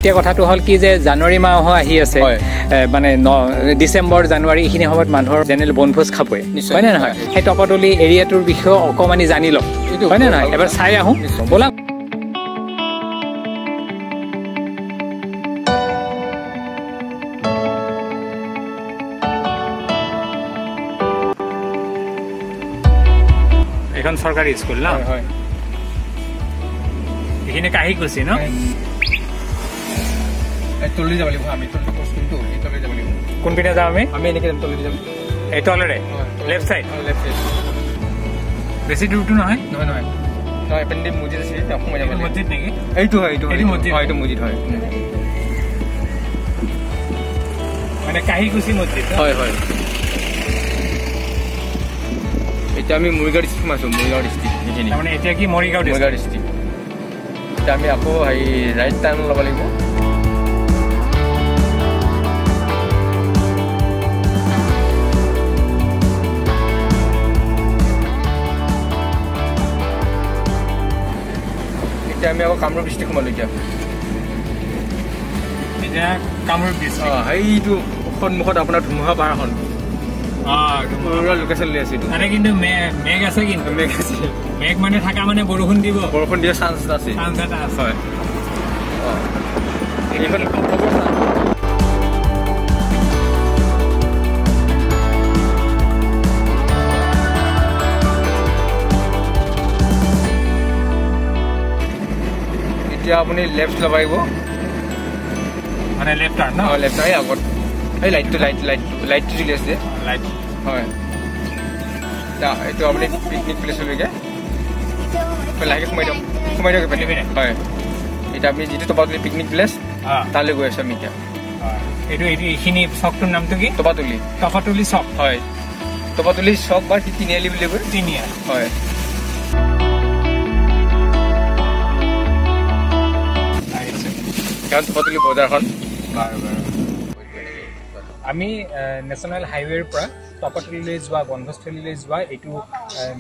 এতিয়া কথাটো হ'ল কি যে জানুৱাৰী মাহ আহি আছে মানে ডিচেম্বৰ জানুৱাৰী এইখিনি সময়ত মানুহৰ জেনেৰেল বনভোজ খাবই হয় নে নহয় সেই টপাতলি এৰিয়াটোৰ বিষয়ে অকমানি জানি লওক হয় নে নহয় এবাৰ চাই আহোঁ ব'লা এখন চৰকাৰী স্কুল ন হয় এইখিনি কাহি গৈছে ন তলি যাব লাগিব আমি স্কুলটো এই তলি যাব লাগিব কোনপিনে যাম আমি এনেকৈ তলি যাম এই তলেৰে লেফ্ট চাইড বেছি দূৰটো নহয় নহয় নহয় নহয় এপেণ্ডি মছজিদ আছে সোমাই যাব মছজিদ নেকি এইটো হয় এইটো মছজিদ হয় এইটো মছজিদ হয় মানে কাহিকুচি মছজিদ হয় হয় এতিয়া আমি মৰিগাঁও ডিষ্ট্ৰিক্ট সোমাইছোঁ মৰিগাঁও ডিষ্ট্ৰিক্ট এইখিনি তাৰমানে এতিয়া কি মৰিগাঁও ডিষ্ট্ৰিক্ট এতিয়া আমি আকৌ হেৰি ৰাইট টাৰ্ণ ল'ব লাগিব এতিয়া আমি আকৌ কামৰূপ ডিষ্ট্ৰিক্ট সোমালোঁ এতিয়া কামৰূপ ডিষ্ট্ৰিক্ট সেইটো সন্মুখত আপোনাৰ ধুমুহা পাহাৰখন লোকেশ্যন লৈ আছে কিন্তু মেঘ আছে কিন্তু মেঘ মানে থকা মানে বৰষুণ দিয়া চান্স আছে হয় এতিয়া আপুনি লেফ্ট ল'ব পাৰিব মানে লেফ্ট টাৰ্ণ ন লেফ্ট টাৰ্ণ আগত এই লাইটটো চলি আছে লাইট হয় এইটো আপুনি পিকনিক প্লেচলৈকে লাহেকৈ সোমাই দিয়ক হয় এতিয়া আপুনি যিটো টপাতলি পিকনিক প্লেচ তালৈ গৈ আছোঁ আমি এতিয়া এইটো এইখিনি চকটোৰ নামটো কি টপাতলি চক হয় টপাতলি চক বা তিনিআলি বুলি কয় তিনিআলি হয় কাৰণ টপাতলি বজাৰখন আমি নেশ্যনেল হাইৱেৰ পৰা টপাতলিলৈ যোৱা বনভোজস্থলীলৈ যোৱা এইটো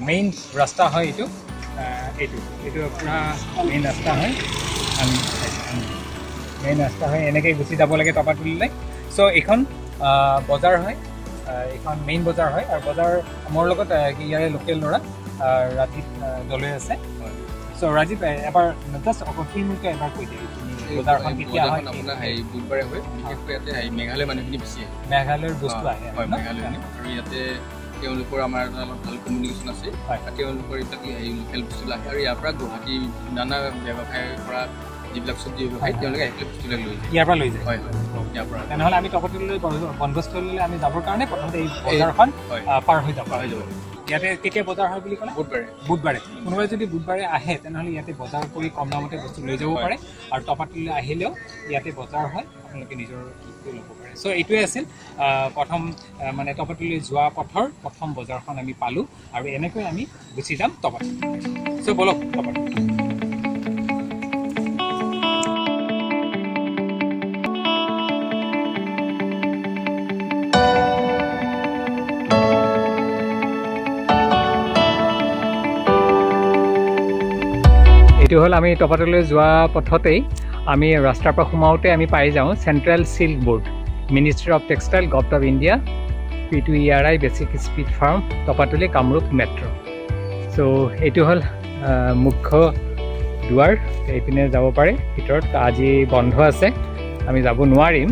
মেইন ৰাস্তা হয় এইটো পূৰা মেইন ৰাস্তা হয় এনেকৈ গুচি যাব লাগে টপাতলিলৈ চ' এইখন বজাৰ হয় এইখন মেইন বজাৰ হয় আৰু বজাৰ মোৰ লগত ইয়াৰে লোকেল ল'ৰা ৰাজীৱ দলৈ আছে চ' ৰাজীৱ এবাৰ জাষ্ট অকলমূলকৈ এবাৰ কৈ দিয়ে বজাৰখন কেতিয়া হয় আপোনাৰ বুধবাৰে হয় বিশেষকৈ ইয়াতে মেঘালয় মানুহখিনি বেছি আহে মেঘালয়ৰ বস্তু আহে হয় মেঘালয়খিনি আৰু ইয়াতে তেওঁলোকৰ আমাৰ এটা অলপ ভাল কমিউনিকেশ্যন আছে তেওঁলোকৰ এইবিলাক লোকেল বস্তুবিলাক আহে আৰু ইয়াৰ পৰা গুৱাহাটী নানা ব্যৱসায় কৰা যিবিলাক চব্জি ব্যৱসায় তেওঁলোকে আহি পেলাই বস্তুবিলাক লৈ যায় ইয়াৰ পৰা লৈ যায় হয় হয় ইয়াৰ পৰা তেনেহ'লে আমি টপাতলিলৈ বনভোজস্থলীলৈ আমি যাবৰ কাৰণে প্ৰথমতে এই বজাৰখন পাৰ হৈ যাব ইয়াতে কেতিয়া বজাৰ হয় বুলি ক'লে বুধবাৰে কোনোবাই যদি বুধবাৰে আহে তেনেহ'লে ইয়াতে বজাৰ কৰি কম দামতে বস্তু লৈ যাব পাৰে আৰু টপাতলিলৈ আহিলেও ইয়াতে বজাৰ হয় আপোনালোকে নিজৰ কিটটো ল'ব পাৰে চ' এইটোৱে আছিল প্ৰথম মানে টপাতলিলৈ যোৱা পথৰ প্ৰথম বজাৰখন আমি পালোঁ আৰু এনেকৈ আমি গুচি যাম টপাতলি চ' ব'লক টপাতলি এইটো হ'ল আমি টপাতলিলৈ যোৱা পথতেই আমি ৰাস্তাৰ পৰা সোমাওঁতে আমি পাই যাওঁ central silk board ministry of textile government of India P2ERI basic speed farm Topatoli Kamrup metro' চ' এইটো হ'ল মুখ্য দুৱাৰ এইপিনে যাব পাৰে ভিতৰত আজি বন্ধ আছে আমি যাব নোৱাৰিম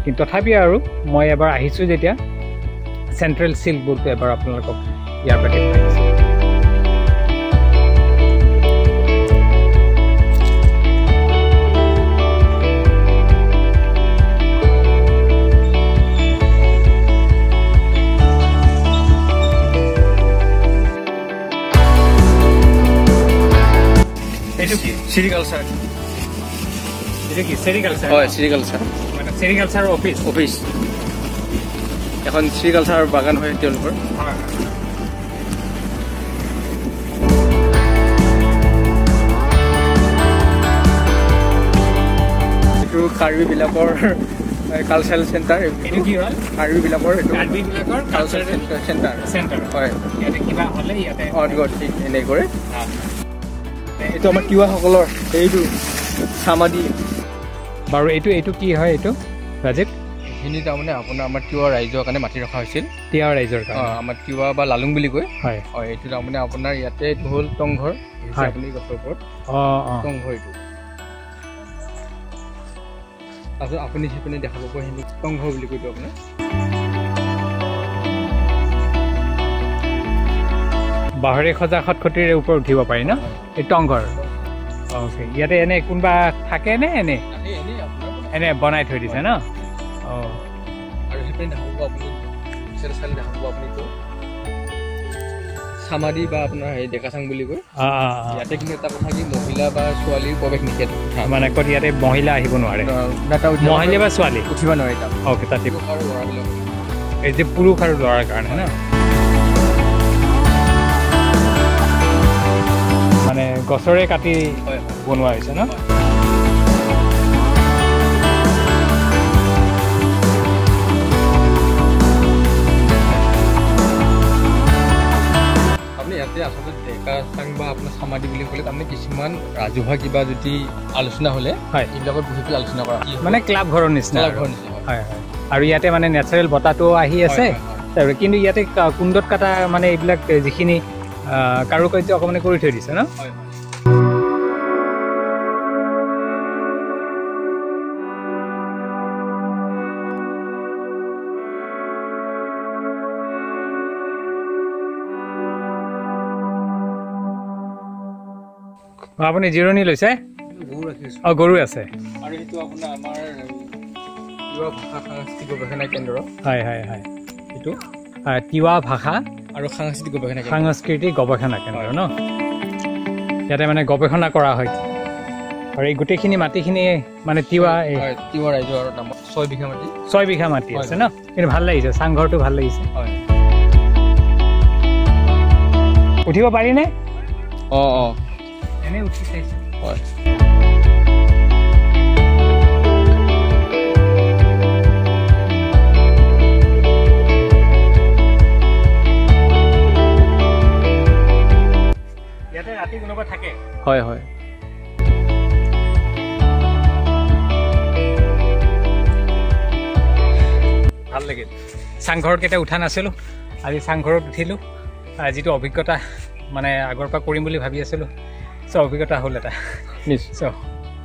কিন্তু তথাপি আৰু মই এবাৰ আহিছোঁ যেতিয়া চেণ্ট্ৰেল চিল্ক বোৰ্ডটো এবাৰ আপোনালোকক ইয়াৰ পৰা দেখুৱাইছোঁ Sericulture. Itu ki sericulture. Oh, sericulture. Mana sericulture office. এখন sericulture বাগান হয় তেওঁলোকৰ। এইটো কাৰ্বি বিলাকৰ কালচাৰেল চেণ্টাৰ এইটো কি হ'ল কাৰ্বি বিলাকৰ কালচাৰেল চেণ্টাৰ হয় ইয়াতে কিবা হ'লে ইয়াতে ঠিক এনে কৰে এইটো আমাৰ তিৱাসকলৰ এইটো চামাদি বাৰু এইটো কি হয় এইটো ৰাজীৱ? এইখিনি তাৰমানে আপোনাৰ আমাৰ তিৱা ৰাইজৰ কাৰণে মাটি ৰখা হৈছিল। তিৱা ৰাইজৰ কাৰণে আমাৰ তিৱা বা লালুং বুলি কয়। হয় এইটো তাৰমানে আপোনাৰ ইয়াতে এইটো হ'ল টংঘৰ। আপুনি গছৰ ওপৰত টংঘৰ এইটো। তাৰপিছত আপুনি সেইপিনে দেখা পাব সেইটো টংঘৰ বুলি কৈতো আপোনাৰ। বাঁহৰে সজা খটখটিৰে ওপৰত উঠিব পাৰি ন এই টংঘৰ? অ'কে, ইয়াতে এনে কোনোবা থাকে নে এনে বনাই থৈ দিছে ন? অঁ, আৰু সেইপিনে দেখা পাব আপুনি চালে দেখা পাব আপুনিতো চামাদি বা আপোনাৰ হেৰি ডেকাচাং বুলি কয়। ইয়াতে কিন্তু এটা কথা কি মহিলা বা ছোৱালীৰ প্ৰৱেশ নিষেধ। মানে ক'ত ইয়াতে মহিলা আহিব নোৱাৰে? মহিলা বা ছোৱালী উঠিব নোৱাৰে তাত। অ'কে, তাতে আৰু ল'ৰাবিলাক এই যে পুৰুষ আৰু ল'ৰাৰ কাৰণে ন? মানে গছৰে কাটি বনোৱা হৈছে ন? আপুনি ইয়াতে আচলতে ডেকাচাং বা আপোনাৰ চামাদি বুলি ক'লে তাৰমানে কিছুমান ৰাজহুৱা কিবা যদি আলোচনা হ'লে এইবিলাকত বহি পেলাই আলোচনা কৰা মানে ক্লাব ঘৰৰ নিচিনা। ক্লাব ঘৰৰ নিচিনা হয় হয়। আৰু ইয়াতে মানে নেচাৰেল বতাহটো আহি আছে, কিন্তু ইয়াতে কুণ্ডত কটা মানে এইবিলাক যিখিনি কাৰুকাৰ্য অকণমান কৰি থৈ দিছে ন? হয়। আপুনি জিৰণি লৈছে? গৰু ৰাখিছোঁ। অঁ, গৰু আছে। আৰু সেইটো আপোনাৰ আমাৰ তিৱা ভাষা সাংস্কৃতিক গৱেষণা কেন্দ্ৰ। হয় হয় হয়। এইটো তিৱা ভাষা আৰু সাংস্কৃতিক গৱেষণা কেন্দ্ৰ। সাংস্কৃতিক গৱেষণা কেন্দ্ৰ ন? ইয়াতে মানে গৱেষণা কৰা হয়। আৰু এই গোটেইখিনি মাটিখিনি মানে তিৱা তিৱা ৰাইজৰ নামত 6 বিঘা মাটি। 6 বিঘা মাটি আছে ন? কিন্তু ভাল লাগিছে, চাংঘৰটো ভাল লাগিছে। হয়। উঠিব পাৰিনে? অঁ। এনেই উঠি চাইছোঁ। হয়। ইয়াতে ৰাতি কোনোবা থাকে? হয় হয়। ভাল লাগিল। চাংঘৰত কেতিয়া উঠা নাছিলোঁ, আজি চাংঘৰত উঠিলোঁ। যিটো অভিজ্ঞতা মানে আগৰ পৰা কৰিম বুলি ভাবি আছিলোঁ, অভিজ্ঞতা হ'ল এটা। নিশ্চয়।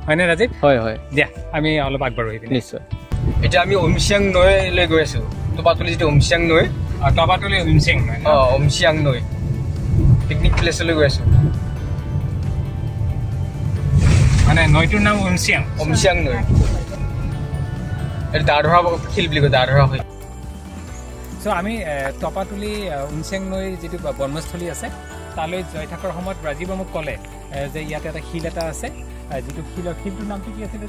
হয়নে ৰাজীৱ? হয় হয়। দিয়া আমি অলপ আগবাঢ়ো এইপিনে। নিশ্চয়। এতিয়া আমি অমচিয়াং নৈলৈ গৈ আছোঁ। টপাতলি যিটো অমচিয়াং নৈ। টপাতলি অমচিয়াং নৈ। অমচিয়াং নৈ পিকনিক প্লেচলৈ গৈ আছোঁ। মানে নৈটোৰ নাম অমচিয়াং? অমচিয়াং নৈ। এইটো দাধৰা শিল বুলি কয়, দাধৰা শিল। চ' আমি টপাতলি অমচিয়াং নৈৰ যিটো বনভোজস্থলী আছে তালৈ যাই থকাৰ সময়ত ৰাজীৱে মোক ক'লে যে ইয়াতে এটা শিল এটা আছে, যিটো শিলটোৰ নামটো কি আছিল?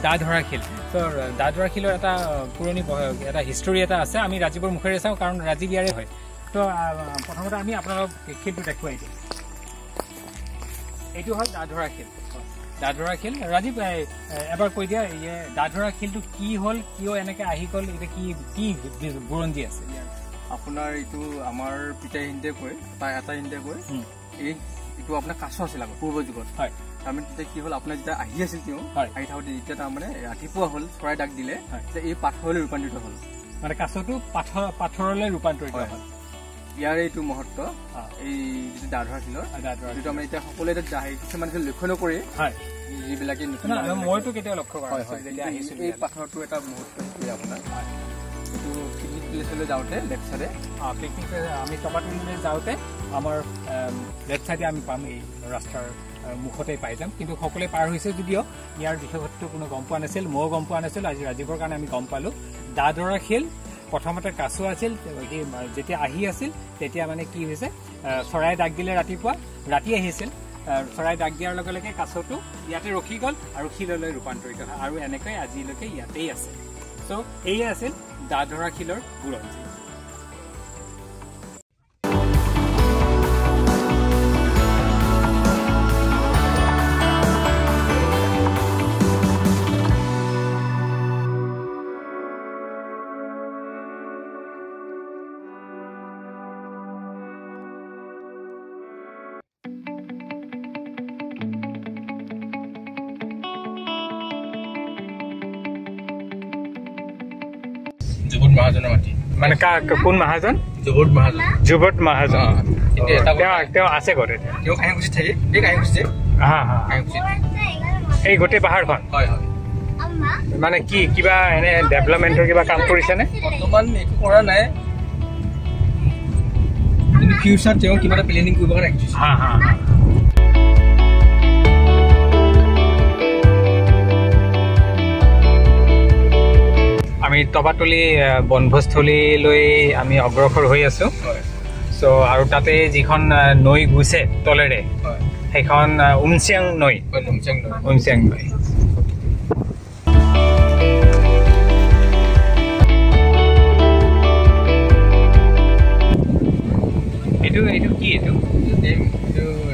দাধৰা শিল। চ' দাধৰা শিলৰ এটা পুৰণি এটা হিষ্টৰী এটা আছে। আমি ৰাজীৱৰ মুখেৰে চাওঁ, কাৰণ ৰাজীৱ ইয়াৰে হয়। তো প্ৰথমতে আমি আপোনালোকক শিলটো দেখুৱাই দিওঁ। এইটো হ'ল দাধৰা শিল। দাধৰা শিল। ৰাজীৱ এবাৰ কৈ দিয়া, দাধৰা শিলটো কি হ'ল, কিয় এনেকৈ আহি গ'ল, এতিয়া কি বুৰঞ্জী আছে? আপোনাৰ এইটো আমাৰ পিতাই হিন্দে কয়, এটা হিন্দে কয়, এইটো আপোনাৰ কাছ আছিল আগত পূৰ্ব যুগত। হয়। তাৰমানে তেতিয়া কি হ'ল, আপোনাৰ যেতিয়া আহি আছিল তেওঁ, আহি থাকোঁতে যেতিয়া তাৰমানে ৰাতিপুৱা হ'ল, চৰাই ডাক দিলে, যে এই পাথৰলৈ ৰূপান্তৰিত হ'ল। মানে কাছটো পাথৰলৈ ৰূপান্তৰিত হ'ল। ইয়াৰ এইটো মহত্ব, এই যিটো দাধৰা শিলৰ, যিটো আমাৰ এতিয়া সকলোৱে কিছুমানে লক্ষ্য নকৰে, যিবিলাকে মইতো কেতিয়াও লক্ষ্য কৰা নাই। এই পাথৰটো এটা মহত্ব আপোনাৰ এইটো পিকনিক প্লেচলৈ যাওঁতে লেফ্ট চাইডে, পিকনিক আমি টপাতলিলৈ যাওঁতে আমাৰ লেফ্ট চাইডে আমি পাম, এই ৰাস্তাৰ মুখতে পাই যাম। কিন্তু সকলোৱে পাৰ হৈছে যদিও ইয়াৰ বিশেষত্ব কোনো গম পোৱা নাছিল, ময়ো গম পোৱা নাছিলোঁ। আজি ৰাজীৱৰ কাৰণে আমি গম পালোঁ। দাধৰা শিল প্ৰথমতে কাছু আছিল, সি যেতিয়া আহি আছিল তেতিয়া মানে কি হৈছে, চৰাই ডাক দিলে ৰাতিপুৱা, ৰাতি আহিছিল, চৰাই ডাক দিয়াৰ লগে লগে কাছটো ইয়াতে ৰখি গ'ল আৰু শিললৈ ৰূপান্তৰিত হয়, আৰু এনেকৈ আজিলৈকে ইয়াতেই আছে। চ' এয়ে আছিল দাধৰা শিলৰ বুৰঞ্জী। যুবত মহাজনৰ মাটি মানে কোন মহাজন যুবত মহাজন তেওঁ আছে ঘৰত তেওঁ কাহিংকুচিত থাকে এই কাহিংকুচিত এই গোটেই পাহাৰখন হয় মানে কি কিবা এনে ডেভেলপমেণ্টৰ কিবা কাম কৰিছেনে বৰ্তমান একো কৰা নাই কিন্তু ফিউচাৰ তেওঁ কিবা এটা প্লেনিং কৰিব কাৰণে ৰাখিছে আমি টপাতলি বনভোজস্থলীলৈ আমি অগ্ৰসৰ হৈ আছোঁ চ' আৰু তাতে যিখন নৈ গৈছে তলেৰে সেইখন উমচিয়াং নৈ এইটো কি এইটো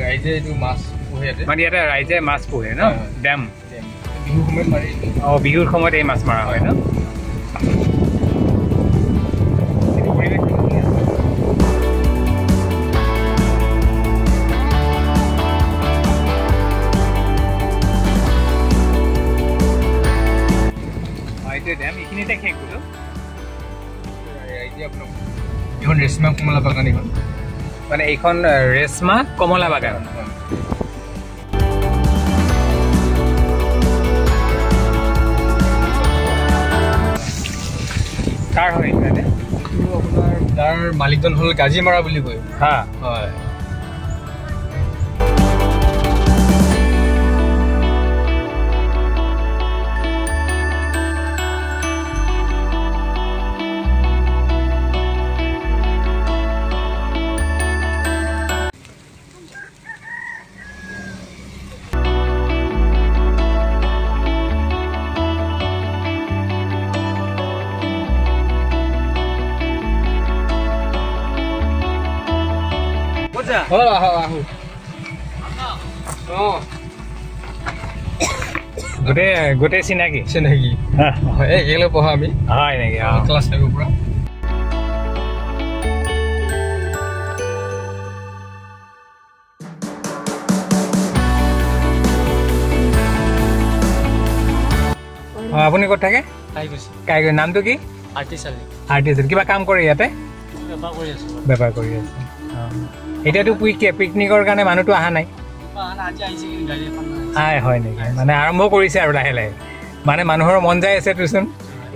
ৰাইজে এইটো মাছ পোহে মানে ইয়াতে ৰাইজে মাছ পোহে ন ডেম বিহুৰ সময়ত মাৰি বিহুৰ সময়ত এই মাছ মৰা হয় ন ডেম এইখিনিতে শেষ বোলো এইখন ৰেশমা কমলা বাগান এইখন মানে এইখন ৰেশমা কমলা বাগান কাৰ হয় এইটো আপোনাৰ তাৰ মালিকজন হ'ল গাজিমাৰা বুলি কয় হয় গোটেই চিনাকি একেলগে পঢ়া আমি হয় নেকি ক্লাছ 5 পৰা আপুনি ক'ত থাকে নামটো কি আৰ্টিষ্ট কিবা কাম কৰে ইয়াতে বেপাৰ কৰি আছে এতিয়াতো পিকনিকৰ কাৰণে মানুহটো অহা নাই হয় নেকি মানে আৰম্ভ কৰিছে আৰু লাহে লাহে মানে মানুহৰ মন যায় আছে তোচোন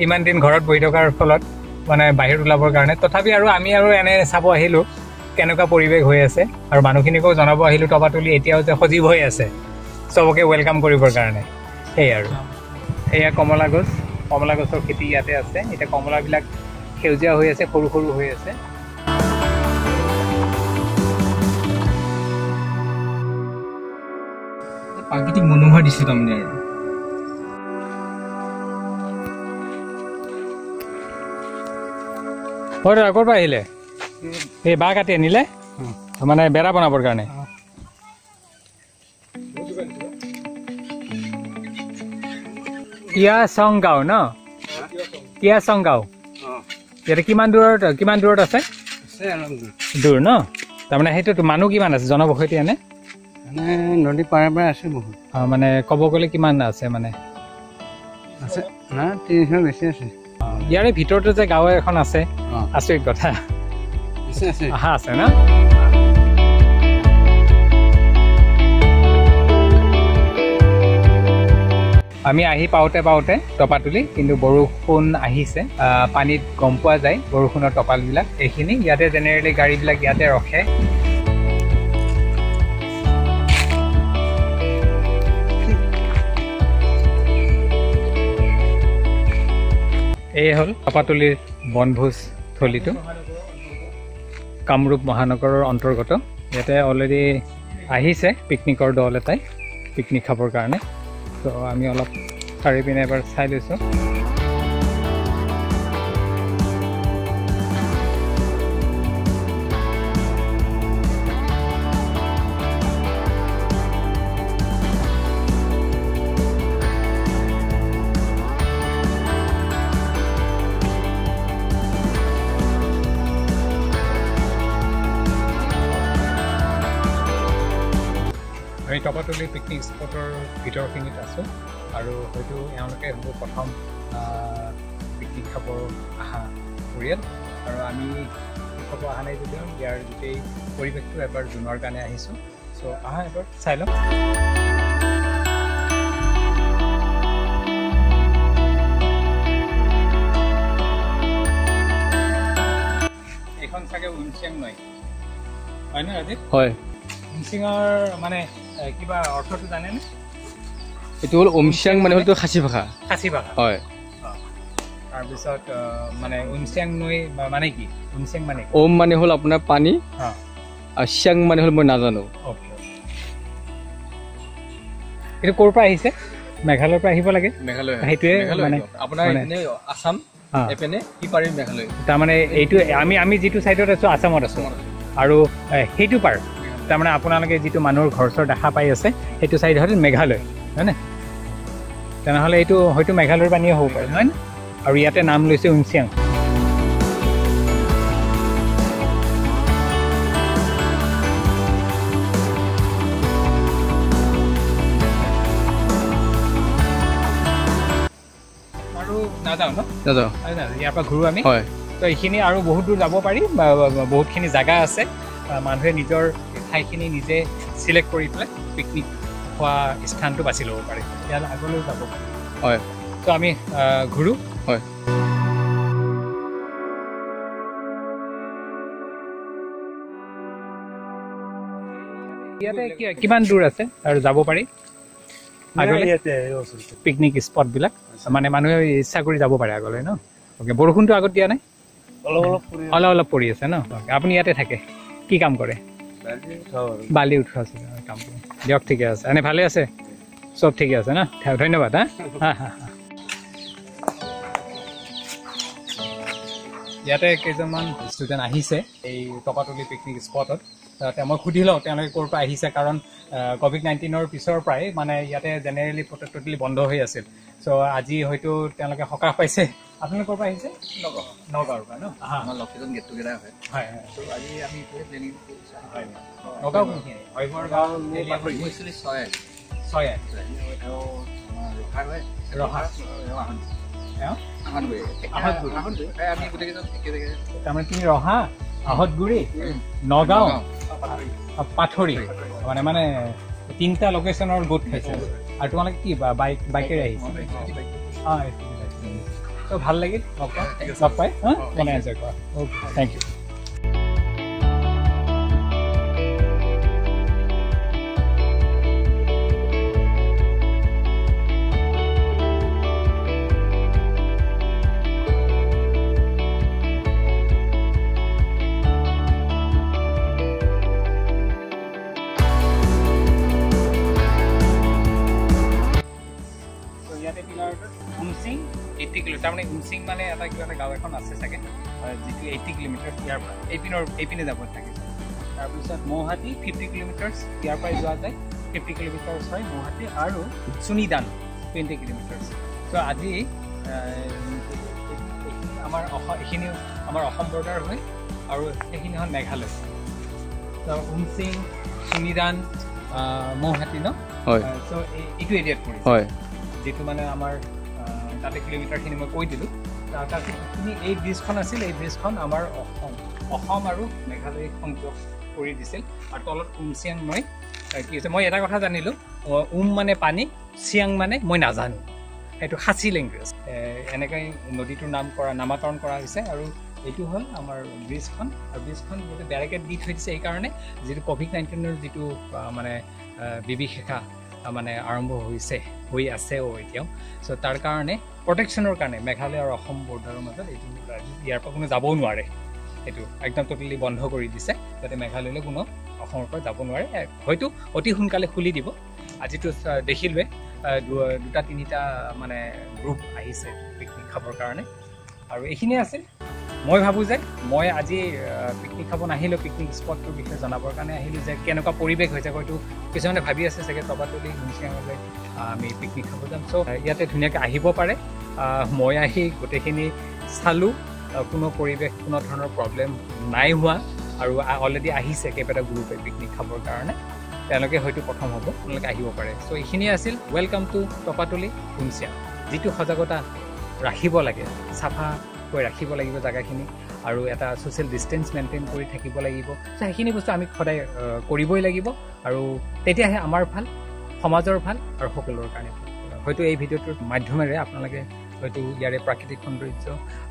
ইমান দিন ঘৰত বহি থকাৰ ফলত মানে বাহিৰত ওলাবৰ কাৰণে তথাপি আৰু আমি আৰু এনে চাব আহিলোঁ কেনেকুৱা পৰিৱেশ হৈ আছে আৰু মানুহখিনিকো জনাব আহিলোঁ টপাতলি এতিয়াও যে সজীৱ হৈ আছে চবকে ৱেলকাম কৰিবৰ কাৰণে সেই আৰু এয়া কমলা গছৰ খেতি ইয়াতে আছে এতিয়া কমলাবিলাক সেউজীয়া হৈ আছে সৰু সৰু হৈ আছে প্ৰাকৃতিক মনোভাৱ দিছে তাৰমানে আৰু আগৰ পৰা আহিলে এই বাঁহ কাটি আনিলে মানে বেৰা বনাবৰ কাৰণে টিয়াচং গাঁও ন টিয়াচং গাঁও ইয়াতে কিমান দূৰত আছে দূৰ ন তাৰমানে সেইটোতো মানুহ কিমান আছে জনবসতি এনে নদী পাৰে পাৰে আছে বহুত মানে ক'ব গ'লে কিমান আছে মানে আছে না 300 বেছি আছে ইয়াৰে ভিতৰতে যে গাঁও এখন আছে আচৰিত কথা আছে ন আমি আহি পাওঁতে টপাতলি কিন্তু বৰষুণ আহিছে পানীত গম পোৱা যায় বৰষুণৰ টপালবিলাক এইখিনি ইয়াতে জেনেৰেলি গাড়ীবিলাক ইয়াতে ৰখে এই হ'ল টপাতলিৰ বনভোজস্থলীটো কামৰূপ মহানগৰৰ অন্তৰ্গত ইয়াতে অলৰেডি আহিছে পিকনিকৰ দল এটাই পিকনিক খাবৰ কাৰণে তো আমি অলপ চাৰি পিনে এবাৰ চাই লৈছোঁ আমি টপাতলি পিকনিক স্পটৰ ভিতৰখিনিত আছোঁ আৰু হয়তো এওঁলোকে হ'ব প্ৰথম পিকনিক খাব অহা পৰিয়াল আৰু আমি পিকনিক খাব অহা নাই যদিও ইয়াৰ গোটেই পৰিৱেশটো এবাৰ জোনৰ কাৰণে আহিছোঁ চ' আহা এবাৰ চাই লওঁ এইখন চাগে উমচিয়াং নৈ হয় নে ৰাজীৱ হয় উমচিঙৰ মানে কিবা অৰ্থটো জানেনে এইটো হ'ল উমচিয়াং মানে হ'ল খাচী ভাষা হয় তাৰপিছত মানে উমচিয়াং নৈ মানে কি উমচিয়াং মানে ওম মানে হ'ল আপোনাৰ পানী আৰু চিয়াং মানে হ'ল মই নাজানো এইটো ক'ৰ পৰা আহিছে মেঘালয়ৰ পৰা আহিব লাগে মেঘালয় সেইটোৱে মানে আপোনাৰ আছাম এপিনে সিপাৰি মেঘালয় তাৰমানে এইটো আমি যিটো ছাইডত আছোঁ আছামত আছোঁ আৰু সেইটো পাৰ তাৰমানে আপোনালোকে যিটো মানুহৰ ঘৰ চৰ দেখা পাই আছে সেইটো ছাইড হ'ল মেঘালয় হয়নে তেনেহ'লে এইটো হয়তো মেঘালয়ৰ পানীয়ে হ'ব পাৰে নহয় আৰু ইয়াতে নাম লৈছে উমচিয়াং আৰু নাযাওঁ ন নাযাওঁ ইয়াৰ পৰা ঘূৰোঁ আমি হয় তো এইখিনি আৰু বহুত দূৰ যাব পাৰি বহুতখিনি জেগা আছে মানুহে নিজৰ ঠাইখিনি নিজে চিলেক্ট কৰি পেলাই পিকনিক খোৱা স্থানটো বাছি ল'ব পাৰে ইয়াত আগলৈও যাব পাৰে হয় তো আমি ঘূৰোঁ হয় ইয়াতে কিমান দূৰ আছে আৰু যাব পাৰি আগলৈ পিকনিক স্পটবিলাক মানে মানুহে ইচ্ছা কৰি যাব পাৰে আগলৈ ন অ'কে বৰষুণটো আগত দিয়া নাই অলপ পৰি আছে ন আপুনি ইয়াতে থাকে কি কাম কৰে বালি উঠোৱা আছে কাম কৰে দিয়ক ঠিকে আছে এনে ভালে আছে চব ঠিকে আছে ন ধন্যবাদ হা ইয়াতে কেইজনমান ষ্টুডেণ্ট আহিছে এই টপাতলি পিকনিক স্পটত মই সুধি লওঁ তেওঁলোকে ক'ৰ পৰা আহিছে কাৰণ ক'ভিড-19ৰ পিছৰ পৰাই মানে ইয়াতে জেনেৰেলি ট'টেলি বন্ধ হৈ আছিল চ' আজি হয়তো তেওঁলোকে সকাহ পাইছে আপোনালোকে ক'ৰ পৰা আহিছে নগাঁৱৰ পৰা ন আমাৰ লক্ষীজন গেট টুগেডাৰ হয় হয় ত' আজি আমি প্লেনিং কৰিছোঁ নগাঁও কোনখিনি হয়বৰ গাঁও ছয় ৰহা আমি গোটেইকেইজন একে জেগাত তাৰমানে তুমি ৰহা আহতগুৰি নগাঁও পাথৰি মানে তিনিটা লোকেশ্যনৰ গোট খাইছে আৰু তোমালোকে কি বাইকেৰে আহিছে তো ভাল লাগিল লগ পাই মানে এনজয় কৰা অ'কে থেংক ইউ উমচিং 80 কিলোমিটাৰ তাৰমানে উমচিং মানে এটা কিবা এটা গাঁও এখন আছে চাগে যিটো 80 কিলোমিটাৰ ইয়াৰ পৰা এইপিনে যাব থাকে তাৰপিছত মৌহাটী 50 কিলোমিটাৰ ইয়াৰ পৰাই যোৱা যায় 50 কিলোমিটাৰ হয় মৌহাটী আৰু চুনিদান 20 কিলোমিটাৰ চ' আজি এইখিনি আমাৰ অসম বৰ্ডাৰ হয় আৰু সেইখিনি হ'ল মেঘালয় চ' উমচিং চুনিদান মৌহাটী ন হয় চ' এইটো এৰিয়াত পৰিছে হয় যিটো মানে আমাৰ তাতে কিলোমিটাৰখিনি মই কৈ দিলোঁ তাৰপিছত যিখিনি এই ব্ৰিজখন আছিল এই ব্ৰিজখন আমাৰ অসম আৰু মেঘালয় সংযোগ কৰি দিছিল আৰু তলত উমচিয়াং নৈ কি হৈছে মই এটা কথা জানিলোঁ মানে পানী চিয়াং মানে মই নাজানো এইটো খাচী লেংগুৱেজ এনেকৈ নদীটোৰ নামাকৰণ কৰা হৈছে আৰু এইটো হ'ল আমাৰ ব্ৰিজখন আৰু ব্ৰিজখন যিটো বেৰিকেড দি থৈ দিছে এইকাৰণে যিটো ক'ভিড-19ৰ যিটো মানে বিভীষিকা মানে আৰম্ভ হৈ আছেও এতিয়াও চ' তাৰ কাৰণে প্ৰটেকশ্যনৰ কাৰণে মেঘালয় আৰু অসম বৰ্ডাৰৰ মাজত এইটো ইয়াৰ পৰা কোনো যাবও নোৱাৰে এইটো একদম ট'টেলি বন্ধ কৰি দিছে যাতে মেঘালয়লৈ কোনো অসমৰ পৰা যাব নোৱাৰে হয়তো অতি সোনকালে খুলি দিব আজিতো দেখিলোৱে দুটা তিনিটা মানে গ্ৰুপ আহিছে পিকনিক খাবৰ কাৰণে আৰু এইখিনিয়ে আছিল মই ভাবোঁ যে মই আজি পিকনিক খাব নাহিলোঁ পিকনিক স্পটটোৰ বিষয়ে জনাবৰ কাৰণে আহিলোঁ যে কেনেকুৱা পৰিৱেশ হৈছে হয়তো কিছুমানে ভাবি আছে চাগে টপাতলি উমচিয়াঙলৈ আমি পিকনিক খাব যাম চ' ইয়াতে ধুনীয়াকৈ আহিব পাৰে মই আহি গোটেইখিনি চালোঁ কোনো পৰিৱেশ কোনো ধৰণৰ প্ৰব্লেম নাই হোৱা আৰু অলৰেডি আহিছে কেইবাটা গ্ৰুপে পিকনিক খাবৰ কাৰণে তেওঁলোকে হয়তো প্ৰথম হ'ব আপোনালোকে আহিব পাৰে চ' এইখিনিয়ে আছিল ৱেলকাম টু টপাতলি উমচিয়াং যিটো সজাগতা ৰাখিব লাগে চাফাকৈ ৰাখিব লাগিব জাগাখিনি আৰু এটা সোশ্যাল ডিস্টেন্স মেইনটেইন কৰি থাকিব লাগিব সেইখিনি বস্তু আমি সদায় কৰিবই লাগিব আৰু তেতিয়াহে আমাৰ ভাল সমাজৰ ভাল আৰু সকলোৰ কাৰণে হয়তো এই ভিডিঅ'টোৰ মাধ্যমেৰে আপোনালোকে হয়তো ইয়াৰে প্ৰাকৃতিক সৌন্দৰ্য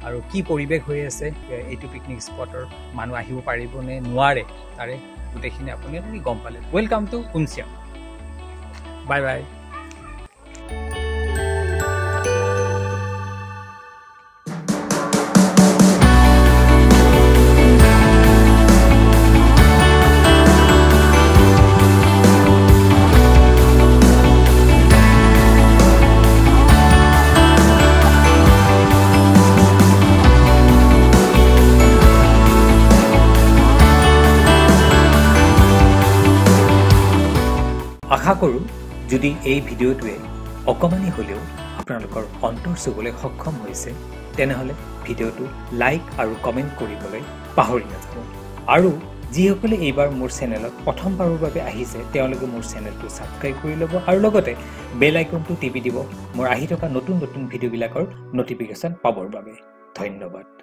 আৰু কি পৰিৱেশ হৈ আছে এইটো পিকনিক স্পটৰ মানুহ আহিব পাৰিব নে নোৱাৰে তাৰে গোটেইখিনি আপুনি গম পালে ৱেলকাম টু উনচিয়াং বাই বাই আশা কৰোঁ যদি এই ভিডিঅ'টোৱে অকমানি হ'লেও আপোনালোকৰ অন্তৰ চুবলৈ সক্ষম হৈছে তেনেহ'লে ভিডিঅ'টো লাইক আৰু কমেণ্ট কৰিবলৈ পাহৰি নাযাব আৰু যিসকলে এইবাৰ মোৰ চেনেলত প্ৰথমবাৰৰ বাবে আহিছে তেওঁলোকে মোৰ চেনেলটো ছাবস্ক্ৰাইব কৰি ল'ব আৰু লগতে বেল আইকনটো টিপি দিব মোৰ আহি থকা নতুন নতুন ভিডিঅ'বিলাকৰ ন'টিফিকেশ্যন পাবৰ বাবে ধন্যবাদ